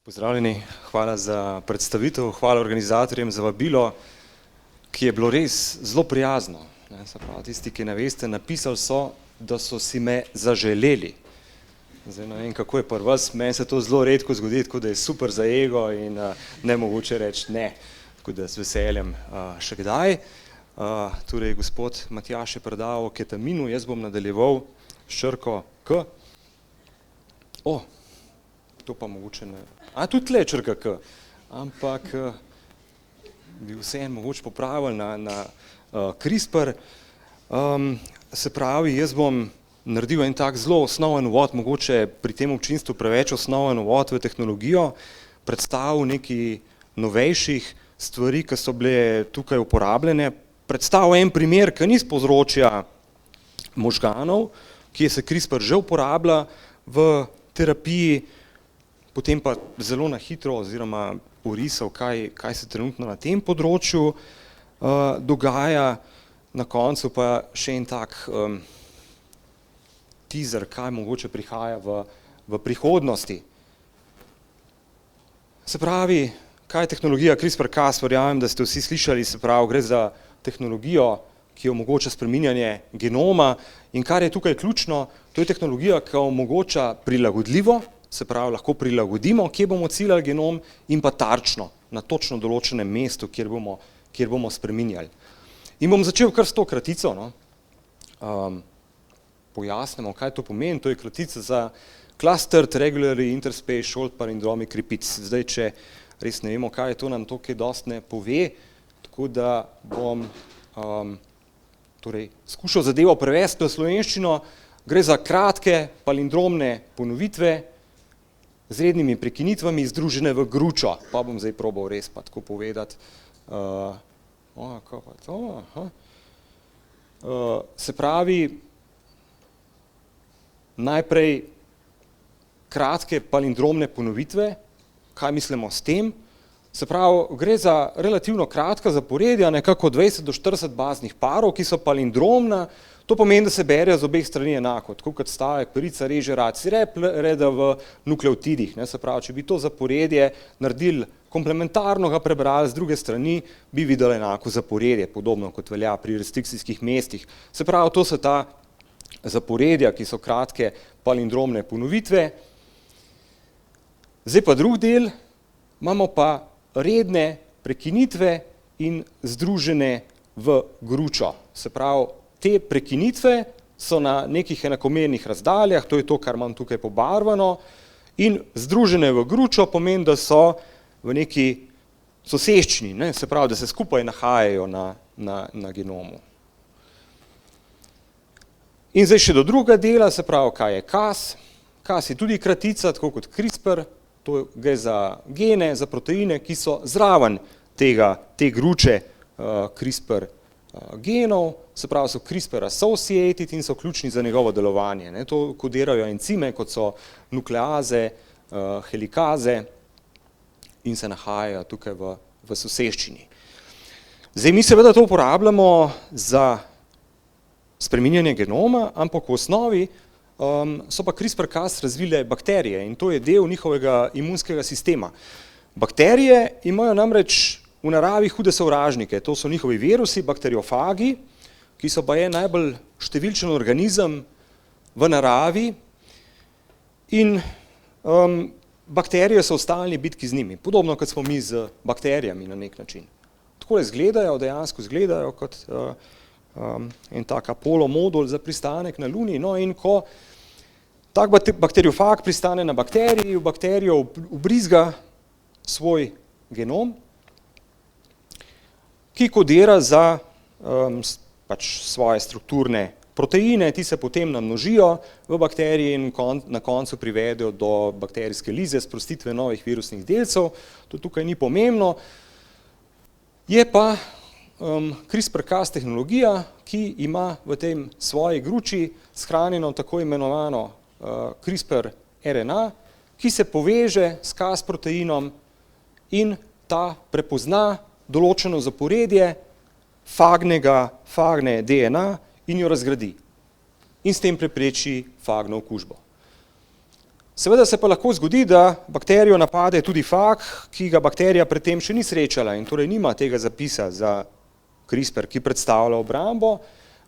Pozdravljeni, hvala za predstavitev, hvala organizatorjem za vabilo, ki je bilo res zelo prijazno. Se pravi, tisti, ki ne veste, napisali so, da so si me zaželeli. Zdaj ne vem, kako je pri vas, meni se to zelo redko zgodi, tako da je super za ego in ne mogoče reči ne, tako da z veseljem še kdaj. Torej, gospod Matjaž je predal o ketaminu, jaz bom nadaljeval s črko K. To pa mogoče ne. Tudi tle je črka K, ampak bi vseeno mogoče popravili na CRISPR. Se pravi, jaz bom naredil en tak zelo osnoven uvod, mogoče pri tem občinstvu preveč osnoven uvod v tehnologijo, predstavil nekaj novejših stvari, ki so bile tukaj uporabljene, predstavil en primer, ki ni z področja možganov, ki se CRISPR že uporablja v terapiji, potem pa zelo na hitro oziroma orisal, kaj se trenutno na tem področju dogaja, na koncu pa še en tak teaser, kaj mogoče prihaja v prihodnosti. Se pravi, kaj je tehnologija CRISPR-Cas, verjamem, da ste vsi slišali, se pravi, gre za tehnologijo, ki omogoča spreminjanje genoma in kar je tukaj ključno, to je tehnologija, ki omogoča prilagodljivo, se pravi, lahko prilagodimo, kje bomo ciljali genom in pa tarčno, na točno določenem mestu, kjer bomo spreminjali. In bom začel kar s to kratico, pojasnimo, kaj to pomeni, to je kratica za Clustered Regularly Interspace Short Palindromic Repeats. Zdaj, če res ne vemo, kaj je to, nam to kaj dosti ne pove, tako da bom skušal zadevo prevesti v slovenščino, gre za kratke palindromne ponovitve, z rednimi prekinitvami združene v gručo, pa bom zdaj probal res pa tako povedati. Se pravi, najprej kratke palindromne ponovitve, kaj mislimo s tem? Se pravi, gre za relativno kratka zaporedja, nekako 20 do 40 baznih parov, ki so palindromna. To pomeni, da se berejo z obeh strani enako, tako kot stavek, perica reže raci reda v nukleotidih. Se pravi, če bi to zaporedje naredili komplementarno, ga prebrali z druge strani, bi videli enako zaporedje, podobno kot velja pri restrikcijskih mestih. Se pravi, to so ta zaporedja, ki so kratke palindromne ponovitve. Zdaj pa drug del, imamo pa redne prekinitve in združene v gručo. Se pravi, te prekinitve so na nekih enakomernih razdaljah, to je to, kar imam tukaj pobarvano, in združene v gručo pomeni, da so v neki soseščini, se pravi, da se skupaj nahajajo na genomu. In zdaj še do druga dela, se pravi, kaj je Cas. Cas je tudi kratica, tako kot CRISPR, to gre za gene, za proteine, ki so zraven te gruče CRISPR genov, se pravi, so CRISPR associated in so ključni za njegovo delovanje. To kodirajo encime, kot so nukleaze, helikaze in se nahajajo tukaj v soseščini. Zdaj, mi seveda to uporabljamo za spreminjanje genoma, ampak v osnovi so pa CRISPR-Cas razvile bakterije in to je del njihovega imunskega sistema. Bakterije imajo namreč v naravi hude sovražnike, to so njihovi virusi, bakteriofagi, ki so pa najbolj številčen organizem v naravi in bakterije so v stalni bitki z njimi, podobno kot smo mi z bakterijami na nek način. Takole izgledajo, dejansko izgledajo kot en tak Apollo modul za pristanek na Luni, no in ko tak bakteriofag pristane na bakteriji, v bakterijo vbrizga svoj genom, ki kodira za svoje strukturne proteine, ti se potem namnožijo v bakteriji in na koncu privedejo do bakterijske lize, sprostitve novih virusnih delcev, to tukaj ni pomembno. Je pa CRISPR-Cas tehnologija, ki ima v tem svoji gruči shranjeno tako imenovano CRISPR-RNA, ki se poveže s Cas proteinom in ta prepozna določeno zaporedje fagne DNA in jo razgradi in s tem prepreči fagno okužbo. Seveda se pa lahko zgodi, da bakterijo napade tudi fag, ki ga bakterija predtem še ni srečala in torej nima tega zapisa za CRISPR, ki predstavlja obrambo.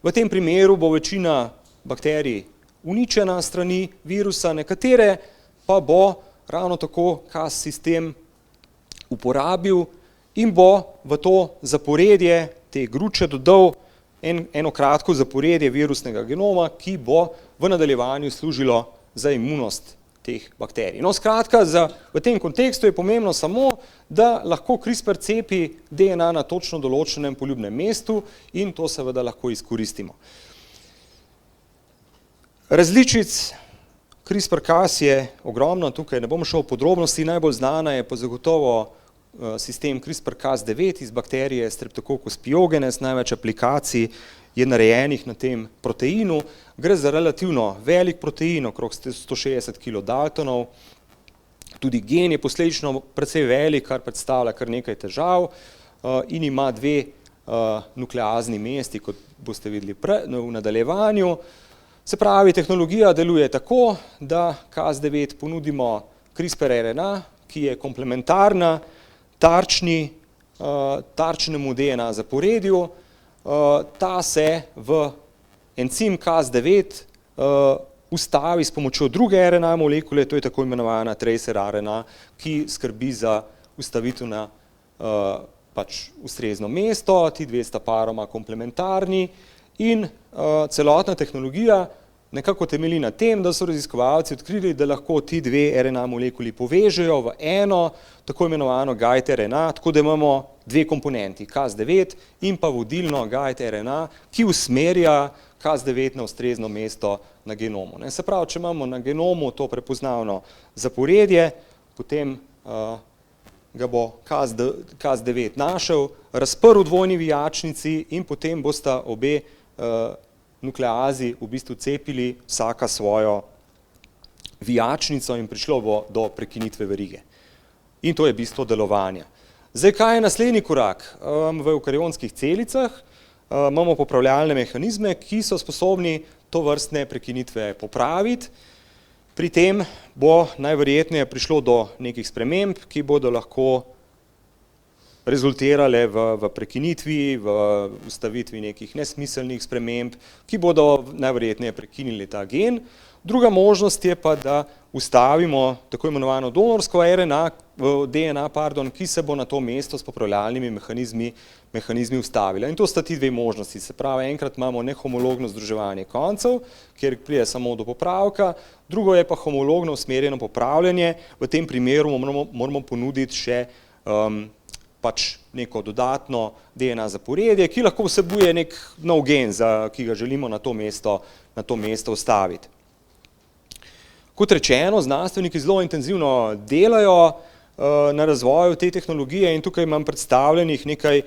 V tem primeru bo večina bakterij uničena strani virusa, nekatere pa bo ravno tako Cas sistem uporabil in bo v to zaporedje, te gruče dodal eno kratko zaporedje virusnega genoma, ki bo v nadaljevanju služilo za imunost teh bakterij. No, skratka, v tem kontekstu je pomembno samo, da lahko CRISPR cepi DNA na točno določenem poljubnem mestu in to seveda lahko izkoristimo. Različic CRISPR-Cas je ogromno, tukaj ne bom šel v podrobnosti, najbolj znana je pa zagotovo sistem CRISPR-Cas9 iz bakterije Streptococcus pyogenes, največ aplikacij je narejenih na tem proteinu. Gre za relativno velik protein, okrog 160 kilodaltonov. Tudi gen je posledično precej velik, kar predstavlja kar nekaj težav in ima dve nukleazni mesti, kot boste videli v nadaljevanju. Se pravi, tehnologija deluje tako, da Cas9 ponudimo CRISPR-RNA, ki je komplementarna tarčnemu DNA zaporedju. Ta se v encim Cas9 ustavi s pomočjo druge RNA molekule, to je tako imenovana tracer RNA, ki skrbi za ustavitev na ustrezno mesto, ti dve sta paroma komplementarni in celotna tehnologija nekako temelji na tem, da so raziskovalci odkrili, da lahko ti dve RNA molekuli povežejo v eno tako imenovano guide RNA, tako da imamo dve komponenti, Cas9 in pa vodilno guide RNA, ki usmerja Cas9 na ustrezno mesto na genomu. Se pravi, če imamo na genomu to prepoznavno zaporedje, potem ga bo Cas9 našel, razprl dvojni vijačnici in potem bosta obe nukleazi v bistvu cepili vsaka svojo vijačnico in prišlo bo do prekinitve verige. In to je bistvo delovanja. Zdaj, kaj je naslednji korak? V eukarionskih celicah imamo popravljalne mehanizme, ki so sposobni tovrstne prekinitve popraviti. Pri tem bo najverjetneje prišlo do nekih sprememb, ki bodo lahko rezultirale v prekinitvi, v ustavitvi nekih nesmiselnih sprememb, ki bodo najverjetneje prekinili ta gen. Druga možnost je pa, da ustavimo tako imenovano donorsko DNA, ki se bo na to mesto s popravljalnimi mehanizmi ustavila. In to sta ti dve možnosti. Se pravi, enkrat imamo nehomologno združevanje koncev, kjer pride samo do popravka, drugo je pa homologno usmerjeno popravljanje. V tem primeru moramo ponuditi še neko dodatno DNA zaporedje, ki lahko vsebuje nek nov gen, ki ga želimo na to mesto ustaviti. Kot rečeno, znanstveniki zelo intenzivno delajo na razvoju te tehnologije in tukaj imam predstavljenih nekaj,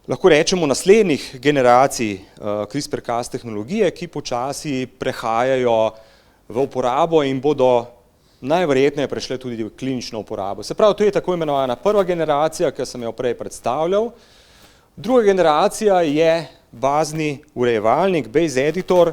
lahko rečemo, naslednjih generacij CRISPR-Cas tehnologije, ki počasi prehajajo v uporabo in bodo najverjetneje prešle tudi v klinično uporabo. Se pravi, to je tako imenovana prva generacija, ki sem jo prej predstavljal. Druga generacija je bazni urejevalnik, base editor.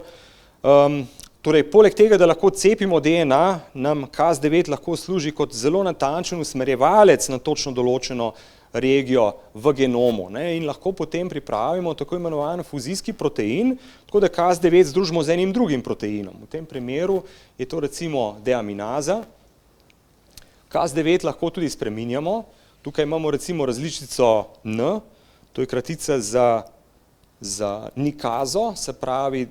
Torej, poleg tega, da lahko cepimo DNA, nam Cas9 lahko služi kot zelo natančen usmerjevalec na točno določeno regijo v genomu in lahko potem pripravimo tako imenovan fuzijski protein, tako da Cas9 združimo z enim drugim proteinom. V tem primeru je to recimo deaminaza. Cas9 lahko tudi spreminjamo. Tukaj imamo recimo različico N, to je kratica za nikazo, se pravi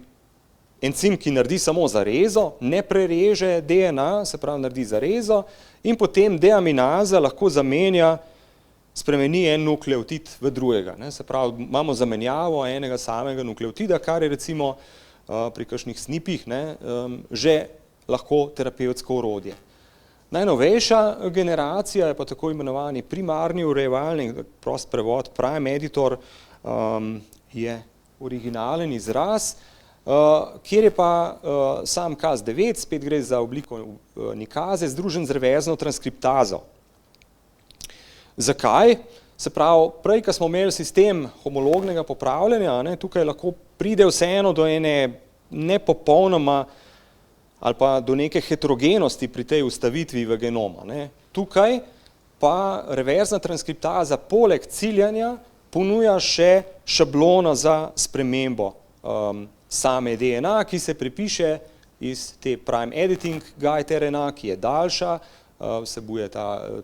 encim, ki naredi samo zarezo, ne prereže DNA, se pravi naredi zarezo in potem deaminaza lahko spremeni en nukleotid v drugega. Se pravi, imamo zamenjavo enega samega nukleotida, kar je recimo pri kakšnih snipih že lahko terapevtsko orodje. Najnovejša generacija je pa tako imenovani primarni urejevalnik, prost prevod, prime editor, je originalen izraz, kjer je pa sam Cas9, spet gre za obliko nikaze, združen z reverzno transkriptazo. Zakaj? Se pravi, prej, ko smo imeli sistem homolognega popravljanja, tukaj lahko pride vseeno do ene nepopolnoma ali pa do neke heterogenosti pri tej ustavitvi v genoma. Ne. Tukaj pa reverzna transkriptaza poleg ciljanja ponuja še šablono za spremembo same DNA, ki se prepiše iz te prime editing guide RNA, ki je daljša, vsebuje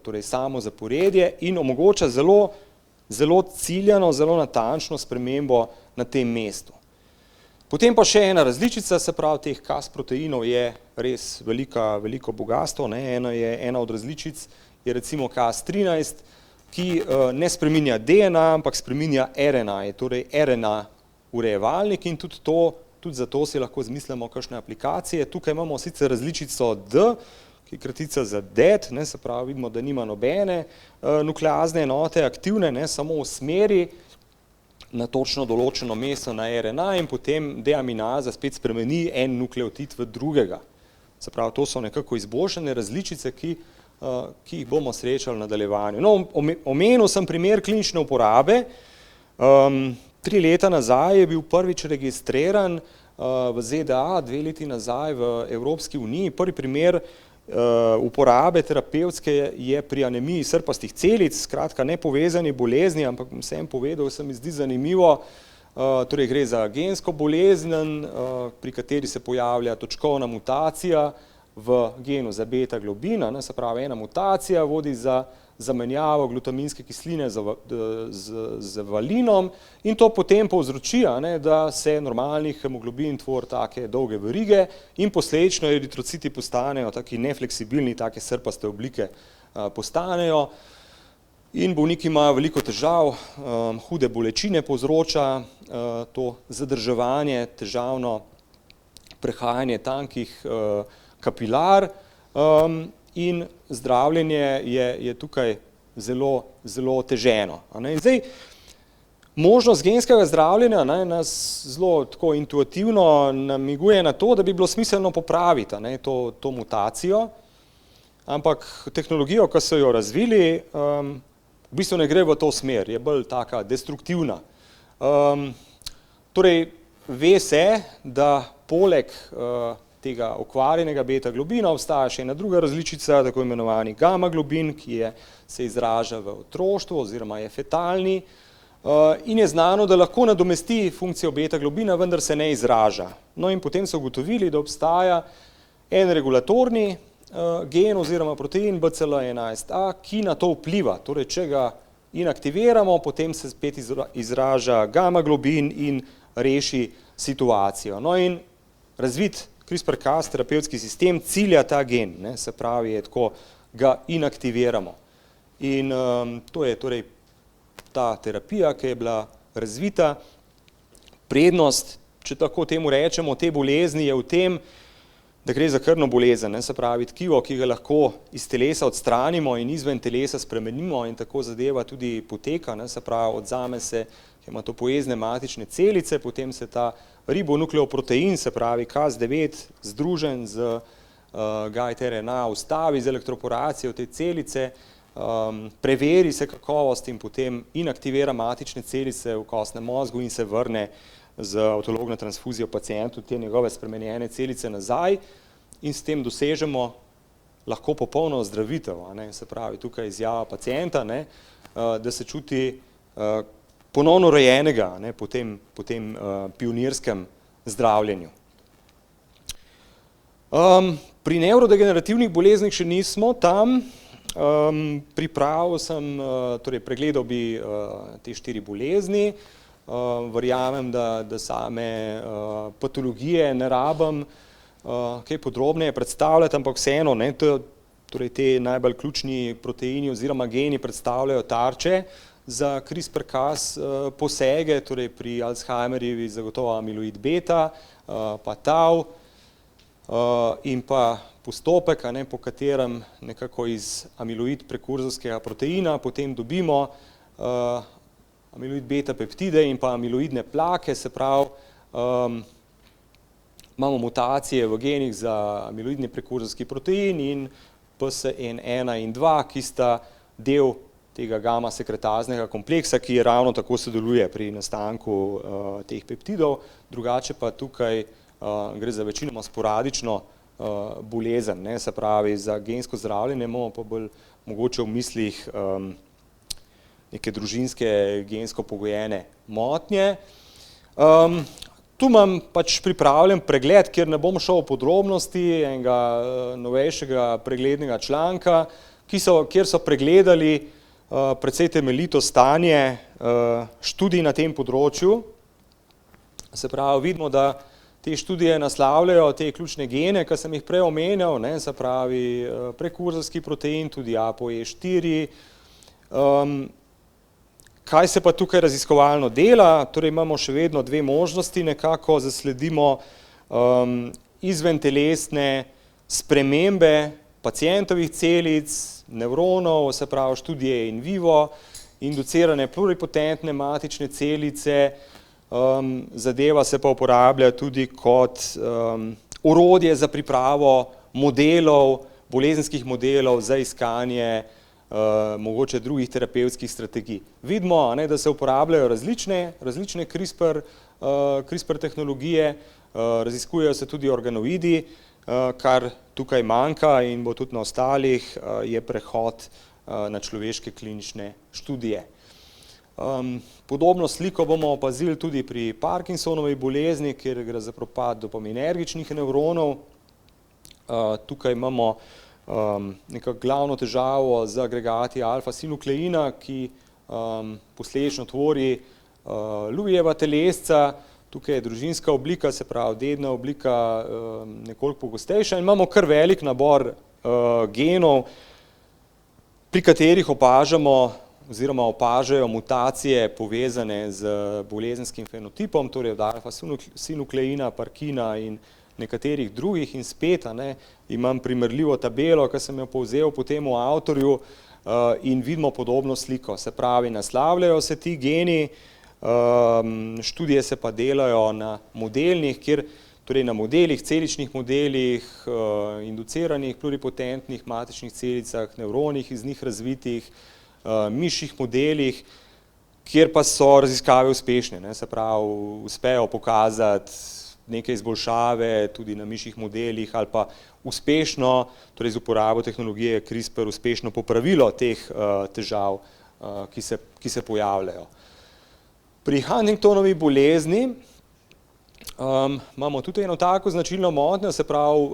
torej samo zaporedje in omogoča zelo ciljano, zelo natančno spremembo na tem mestu. Potem pa še ena različica, se pravi, teh Cas proteinov je res veliko bogatstvo. Ena od različic je recimo Cas13, ki ne spreminja DNA, ampak spreminja RNA, je torej RNA urejevalnik in tudi zato si lahko zmislimo kakšne aplikacije. Tukaj imamo sicer različico D, ki je kratica za dead, se pravi, vidimo, da nima nobene nukleazne enote aktivne, samo usmeri na točno določeno mesto na RNA in potem deaminaza spet spremeni en nukleotid v drugega. Se pravi, to so nekako izboljšane različice, ki jih bomo srečali v nadaljevanju. No, omenil sem primer klinične uporabe. 3 leta nazaj je bil prvič registriran v ZDA, 2 leti nazaj v Evropski uniji. Prvi primer uporabe terapevtske je pri anemiji srpastih celic, skratka nepovezani bolezni, ampak sem povedal, se mi zdi zanimivo, torej gre za gensko bolezen, pri kateri se pojavlja točkovna mutacija v genu za beta globina, se pravi ena mutacija vodi za zamenjavo glutaminske kisline z valinom in to potem povzroči, da se normalni hemoglobin tvori take dolge verige in posledično eritrociti postanejo taki nefleksibilni, take srpaste oblike postanejo in bolniki imajo veliko težav, hude bolečine povzroča to zadrževanje, težavno prehajanje tankih kapilar in zdravljenje je tukaj zelo oteženo. In zdaj, možnost genskega zdravljenja nas zelo tako intuitivno namiguje na to, da bi bilo smiselno popraviti to mutacijo, ampak tehnologijo, ki so jo razvili, v bistvu ne gre v to smer, je bolj taka destruktivna. Torej, ve se, da poleg tega okvarjenega beta globina obstaja še ena druga različica, tako imenovani gamma globin, ki se izraža v otroštvu oziroma je fetalni in je znano, da lahko nadomesti funkcijo beta globina, vendar se ne izraža. No in potem so ugotovili, da obstaja en regulatorni gen oziroma protein BCL11A, ki na to vpliva. Torej, če ga inaktiviramo, potem se spet izraža gamma globin in reši situacijo. No in razvit CRISPR-Cas terapevtski sistem cilja ta gen, se pravi, tako ga inaktiviramo. In to je torej ta terapija, ki je bila razvita. Prednost, če tako temu rečemo, te bolezni je v tem, da gre za krvno bolezen, se pravi tkivo, ki ga lahko iz telesa odstranimo in izven telesa spremenimo in tako zadeva tudi poteka, se pravi, odzame se hematopoezne matične celice, potem se ta ribonukleoprotein, se pravi Cas9, združen z guide RNA, ustavi z elektroporacijo te celice, preveri se kakovost in potem inaktivira matične celice v kostnem mozgu in se vrne z avtologno transfuzijo pacientu te njegove spremenjene celice nazaj in s tem dosežemo lahko popolno ozdravitev, se pravi tukaj izjava pacienta, da se čuti ponovno rojenega po tem pionirskem zdravljenju. Pri nevrodegenerativnih boleznih še nismo tam. Torej pregledal bi te 4 bolezni. Verjamem, da same patologije ne rabim kaj podrobneje predstavljati, ampak vseeno, torej te najbolj ključni proteini oziroma geni predstavljajo tarče za CRISPR-Cas posege, torej pri Alzheimerjevi zagotovo amiloid beta, pa tau in pa postopek, po katerem nekako iz amiloid prekurzorskega proteina potem dobimo amiloid beta peptide in pa amiloidne plake, se pravi, imamo mutacije v genih za amiloidni prekurzorski protein in PSN1 in 2, ki sta del tega gamma sekretaznega kompleksa, ki ravno tako sodeluje pri nastanku teh peptidov, drugače pa tukaj gre za večinoma sporadično bolezen, ne, se pravi, za gensko zdravljenje imamo pa bolj mogoče v mislih neke družinske gensko pogojene motnje. Tu imam pač pripravljen pregled, kjer ne bom šel v podrobnosti enega novejšega preglednega članka, kjer so pregledali precej temeljito stanje študij na tem področju. Se pravi, vidimo, da te študije naslavljajo te ključne gene, ki sem jih prej omenjal, ne, se pravi prekurzorski protein, tudi ApoE4. Kaj se pa tukaj raziskovalno dela? Torej imamo še vedno dve možnosti, nekako zasledimo izventelesne spremembe pacientovih celic, nevronov, se pravi študije in vivo, inducirane pluripotentne matične celice, zadeva se pa uporablja tudi kot orodje za pripravo modelov, bolezenskih modelov za iskanje mogoče drugih terapevtskih strategij. Vidimo, ne, da se uporabljajo različne CRISPR tehnologije, raziskujejo se tudi organoidi, kar tukaj manjka in bo tudi na ostalih, je prehod na človeške klinične študije. Podobno sliko bomo opazili tudi pri Parkinsonovi bolezni, kjer gre za propad dopaminergičnih nevronov. Tukaj imamo nekako glavno težavo z agregati alfa-sinukleina, ki posledično tvori Lewijeva telesca. Tukaj je družinska oblika, se pravi dedna oblika, nekoliko pogostejša in imamo kar velik nabor genov, pri katerih opažajo mutacije povezane z bolezenskim fenotipom, torej od alfa-sinukleina, parkina in nekaterih drugih in spet, imam primerljivo tabelo, ki sem jo povzel po temu avtorju in vidimo podobno sliko. Se pravi, naslavljajo se ti geni, študije se pa delajo na modelnih, torej na modelih, celičnih modelih, induciranih pluripotentnih matičnih celicah, nevronih iz njih razvitih, mišjih modelih, kjer pa so raziskave uspešne, se pravi, uspejo pokazati neke izboljšave tudi na mišjih modelih ali pa uspešno, torej z uporabo tehnologije CRISPR uspešno popravilo teh težav, ki se pojavljajo. Pri Huntingtonovi bolezni imamo tudi eno tako značilno motnjo, se pravi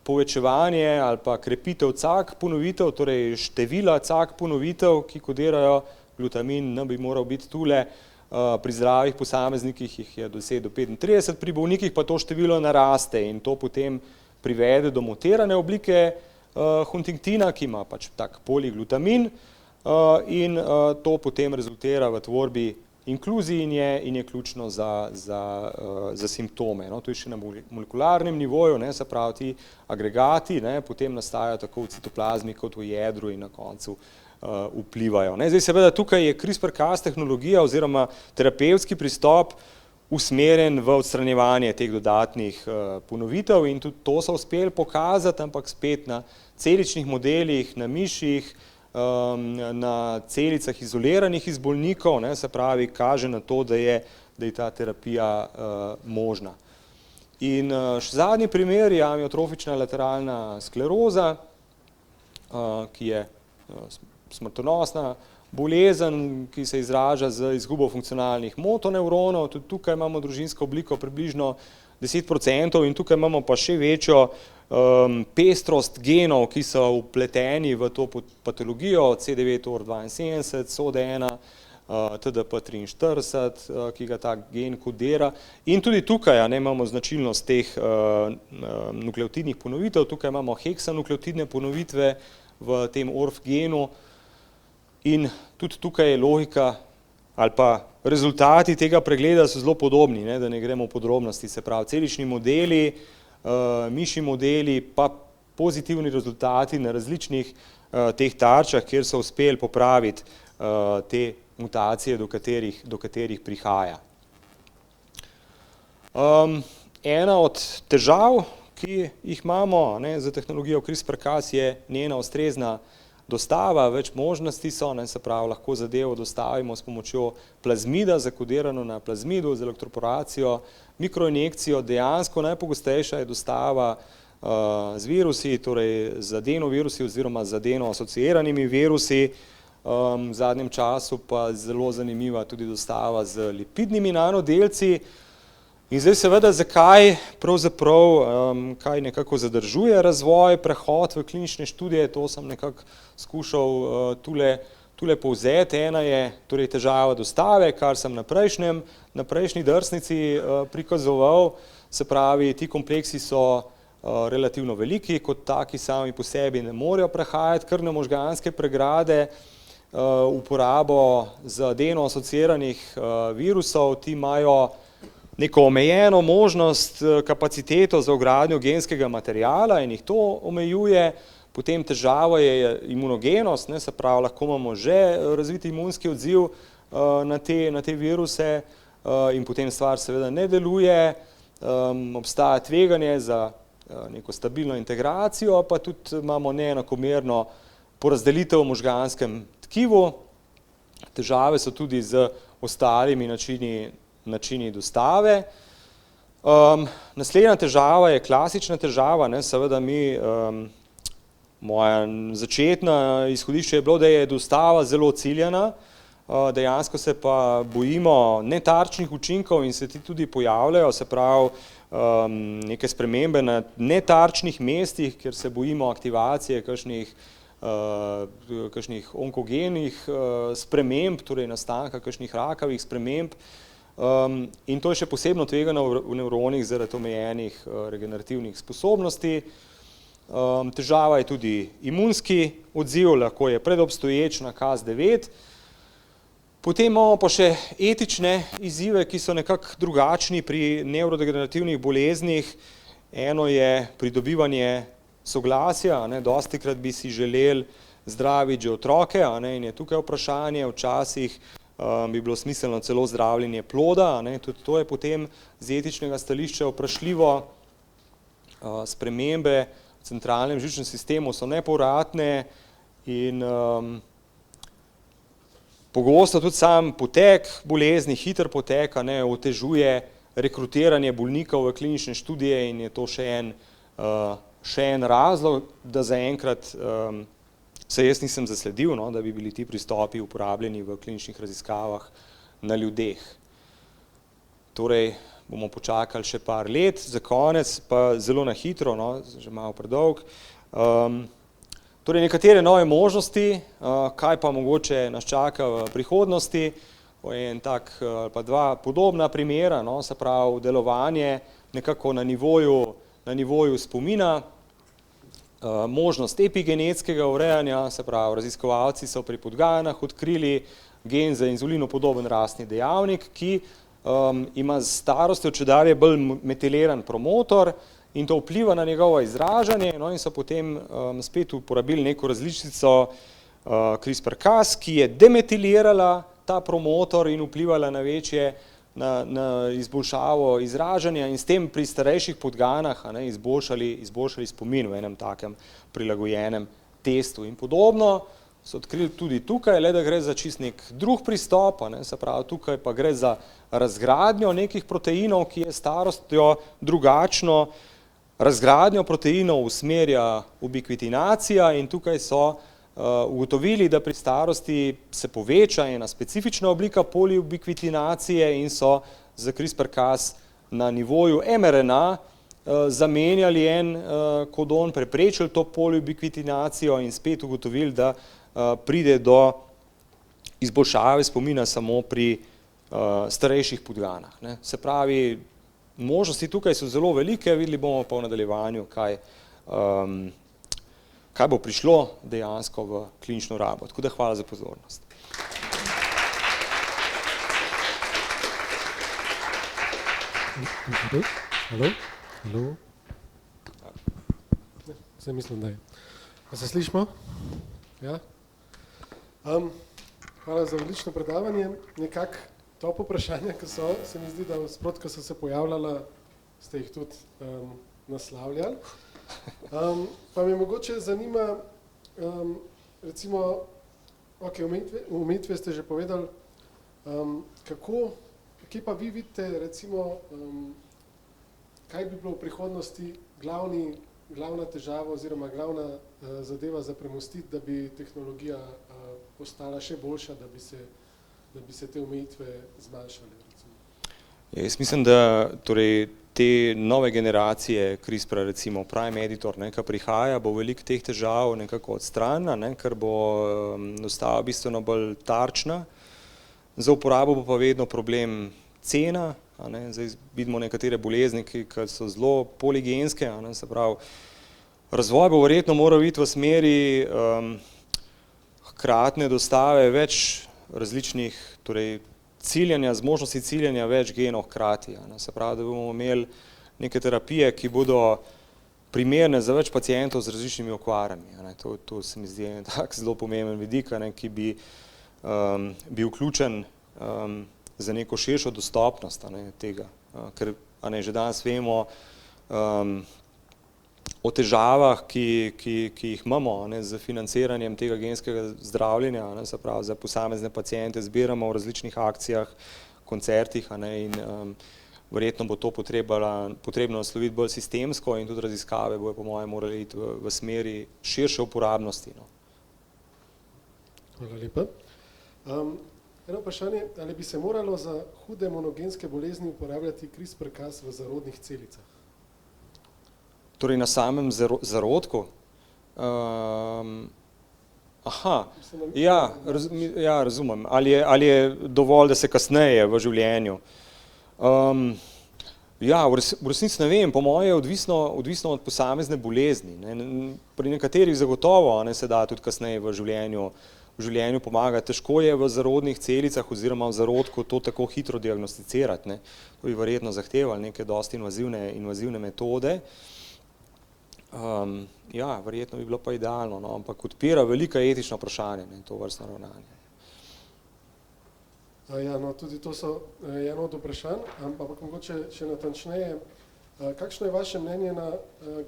povečevanje ali pa krepitev cak ponovitev, torej števila cak ponovitev, ki kodirajo glutamin, bi moral biti tule. Pri zdravih posameznikih jih je do 10 do 35, pri bolnikih pa to število naraste in to potem privede do mutirane oblike Huntingtina, ki ima pač tak poliglutamin in to potem rezultira v tvorbi inkluzij in je ključno za simptome. To je še na molekularnem nivoju, se pravi ti agregati, potem nastajajo tako v citoplazmi kot v jedru in na koncu vplivajo. Zdaj seveda tukaj je CRISPR-Cas tehnologija oziroma terapevtski pristop usmerjen v odstranjevanje teh dodatnih ponovitev in tudi to so uspeli pokazati, ampak spet na celičnih modelih, na miših, na celicah izoliranih iz bolnikov, se pravi, kaže na to, da je ta terapija možna. In še zadnji primer je amiotrofična lateralna skleroza, ki je smrtonosna bolezen, ki se izraža z izgubo funkcionalnih motonevronov. Tudi tukaj imamo družinsko obliko približno 10% in tukaj imamo pa še večjo pestrost genov, ki so vpleteni v to patologijo, C9OR72, SOD1, TDP43, ki ga ta gen kodira. In tudi tukaj imamo značilnost teh nukleotidnih ponovitev, tukaj imamo heksanukleotidne ponovitve v tem ORF genu in tudi tukaj je logika ali pa rezultati tega pregleda so zelo podobni, da ne gremo v podrobnosti, se pravi celični modeli, mišji modeli, pa pozitivni rezultati na različnih teh tarčah, kjer so uspeli popraviti te mutacije, do katerih prihaja. Ena od težav, ki jih imamo za tehnologijo CRISPR-Cas, je njena ustrezna dostava, več možnosti so, se pravi, lahko zadevo dostavimo s pomočjo plazmida, zakodirano na plazmidu z elektroporacijo, mikroinjekcijo, dejansko najpogostejša je dostava z virusi, torej z adenovirusi oziroma z adeno-asociiranimi virusi. V zadnjem času pa zelo zanimiva tudi dostava z lipidnimi nanodelci. In zdaj seveda, zakaj pravzaprav, kaj nekako zadržuje razvoj, prehod v klinične študije, to sem nekako skušal tule povzeti. Ena je torej težava dostave, kar sem na prejšnji drsnici prikazoval, se pravi, ti kompleksi so relativno veliki, kot taki sami po sebi ne morejo prehajati krvne možganske pregrade, uporabo z adeno-asociiranih virusov, ti imajo neko omejeno možnost, kapaciteto za vgradnjo genskega materiala in jih to omejuje. Potem težava je imunogenost, se pravi, lahko imamo že razviti imunski odziv na te viruse in potem stvar seveda ne deluje. Obstaja tveganje za neko stabilno integracijo, pa tudi imamo neenakomerno porazdelitev v možganskem tkivu. Težave so tudi z ostalimi načini dostave. Naslednja težava je klasična težava, seveda moja začetna izhodišče je bilo, da je dostava zelo ciljana, dejansko se pa bojimo netarčnih učinkov in se ti tudi pojavljajo, se pravi neke spremembe na netarčnih mestih, kjer se bojimo aktivacije kakšnih onkogenih sprememb, torej nastanka kakšnih rakavih sprememb. In to je še posebno tvegano v nevronih zaradi omejenih regenerativnih sposobnosti. Težava je tudi imunski odziv, lahko je predobstoječ na Cas9. Potem imamo pa še etične izzive, ki so nekako drugačni pri nevrodegenerativnih boleznih. Eno je pridobivanje soglasja, dostikrat bi si želeli zdraviti že otroke, in je tukaj vprašanje, včasih bi bilo smiselno celo zdravljenje ploda, tudi to je potem z etičnega stališča vprašljivo. Spremembe v centralnem živčnem sistemu so nepovratne in pogosto tudi sam potek bolezni, hiter potek, otežuje rekrutiranje bolnikov v klinične študije in je to še en razlog, da zaenkrat se jaz nisem zasledil, da bi bili ti pristopi uporabljeni v kliničnih raziskavah na ljudeh. Torej, bomo počakali še par let, za konec pa zelo na hitro, že malo predolg. Torej, nekatere nove možnosti, kaj pa mogoče nas čaka v prihodnosti, en tak pa dva podobna primera, se pravi delovanje nekako na nivoju spomina, možnost epigenetskega urejanja, se pravi, raziskovalci so pri podganah odkrili gen za inzulinu podoben rastni dejavnik, ki ima z starostjo čedalje bolj metiliran promotor in to vpliva na njegovo izražanje, in so potem spet uporabili neko različico CRISPR-Cas, ki je demetilirala ta promotor in vplivala na večje na izboljšavo izražanja in s tem pri starejših podganah izboljšali spomin v enem takem prilagojenem testu. In podobno so odkrili tudi tukaj, le da gre za čist nek drug pristop, se pravi, tukaj pa gre za razgradnjo nekih proteinov, ki je starostjo drugačno. Razgradnjo proteinov usmerja ubikvitinacija in tukaj so ugotovili, da pri starosti se poveča ena specifična oblika poliubikvitinacije in so za CRISPR-Cas na nivoju mRNA zamenjali en kodon, preprečili to poliubikvitinacijo in spet ugotovili, da pride do izboljšave spomina samo pri starejših podganah. Se pravi, možnosti tukaj so zelo velike, videli bomo pa v nadaljevanju, kaj bo prišlo dejansko v klinično rabo. Tako da hvala za pozornost. Halo. Zdaj mislim, da je. A se slišimo? Ja? Hvala za odlično predavanje. Nekako top vprašanja, ki so, se mi zdi, da sprot, ko so se pojavljala, ste jih tudi naslavljali. Pa me mogoče zanima, recimo, omejitve ste že povedali, kje pa vi vidite, recimo, kaj bi bilo v prihodnosti glavni glavna težava oziroma glavna zadeva za premostiti, da bi tehnologija postala še boljša, da bi se te omejitve zmanjšale? Jaz mislim, da torej, te nove generacije CRISPR, recimo Prime Editor, ki prihaja, bo veliko teh težav nekako odstranjena, ker bo ostala bistveno bolj tarčna. Za uporabo bo pa vedno problem cena. Zdaj vidimo nekatere bolezni, ki so zelo poligenske, se pravi, razvoj bo verjetno moral iti v smeri hkratne dostave več različnih, torej ciljanja, z možnosti ciljanja več genov hkrati. Se pravi, da bomo imeli neke terapije, ki bodo primerne za več pacientov z različnimi okvarami. To se mi zdi tak zelo pomemben vidik, ki bi bil vključen za neko širšo dostopnost tega. Ker že danes vemo o težavah, ki jih imamo z financiranjem tega genskega zdravljenja, se pravi za posamezne paciente zbiramo v različnih akcijah, koncertih in verjetno bo to potrebno nasloviti bolj sistemsko in tudi raziskave bojo po mojem morali iti v smeri širše uporabnosti. Hvala lepa. Eno vprašanje, ali bi se moralo za hude monogenske bolezni uporabljati CRISPR-Cas v zarodnih celicah? Torej na samem zarodku? Ja, razumem. Ali je dovolj, da se kasneje v življenju? Ja, v resnici ne vem, po moje je odvisno od posamezne bolezni. Pri nekaterih zagotovo se da tudi kasneje v življenju pomagati. Težko je v zarodnih celicah oziroma v zarodku to tako hitro diagnosticirati. To bi verjetno zahtevali neke dosti invazivne metode. Ja, verjetno bi bilo pa idealno, ampak odpira velika etična vprašanja, to vrstno ravnanje. Ja, tudi to so eno od vprašanj, ampak mogoče še natančneje. Kakšno je vaše mnenje na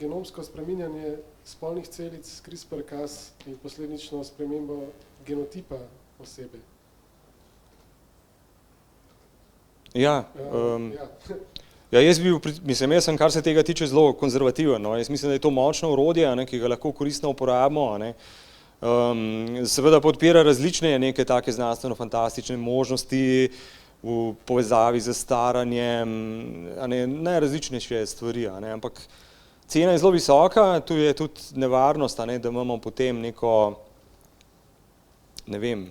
genomsko spreminjanje spolnih celic s CRISPR-Cas in posledično spremembo genotipa osebe? Ja, jaz sem, kar se tega tiče, zelo konzervativen. Jaz mislim, da je to močno orodje, ki ga lahko koristno uporabimo. Seveda podpira različne neke take znanstveno-fantastične možnosti v povezavi z staranjem, najrazličnejše stvari, ampak cena je zelo visoka, tu je tudi nevarnost, da imamo potem neko, ne vem,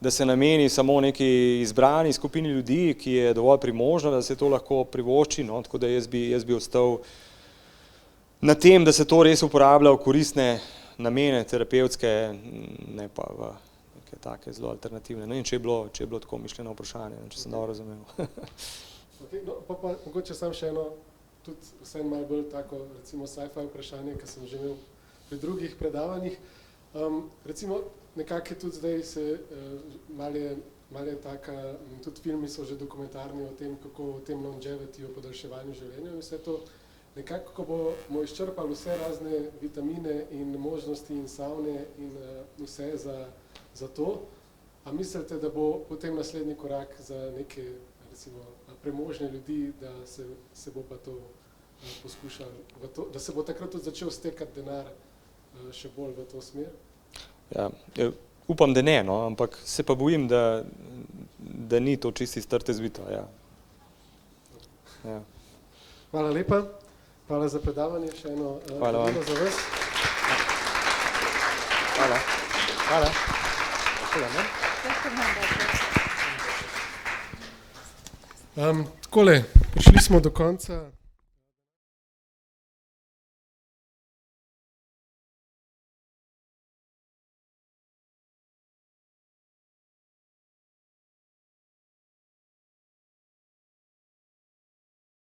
da se nameni samo neki izbrani skupini ljudi, ki je dovolj premožna, da se to lahko privošči, tako da jaz bi ostal na tem, da se to res uporablja v koristne namene, terapevtske, ne pa v neke take zelo alternativne. Ne vem, če je bilo tako mišljeno vprašanje, če sem dobro razumel. Pa mogoče sam še eno, tudi vse malo bolj tako, recimo sci-fi vprašanje, ki sem že imel pri drugih predavanjih. Recimo, nekako je tudi zdaj se malo je taka, tudi filmi so že dokumentarni o tem, kako o tem longevity, o podaljševanju življenja in vse to. Nekako, ko bomo izčrpali vse razne vitamine in možnosti in savne in vse za to, a mislite, da bo potem naslednji korak za neke, recimo, premožne ljudi, da se bo pa to poskušalo, da se bo takrat tudi začel stekati denar še bolj v to smer? Ja, upam, da ne, ampak se pa bojim, da ni to čisti strte zvito. Ja. Hvala lepa. Hvala za predavanje, še eno delo za vas. Hvala. Takole, prišli smo do konca.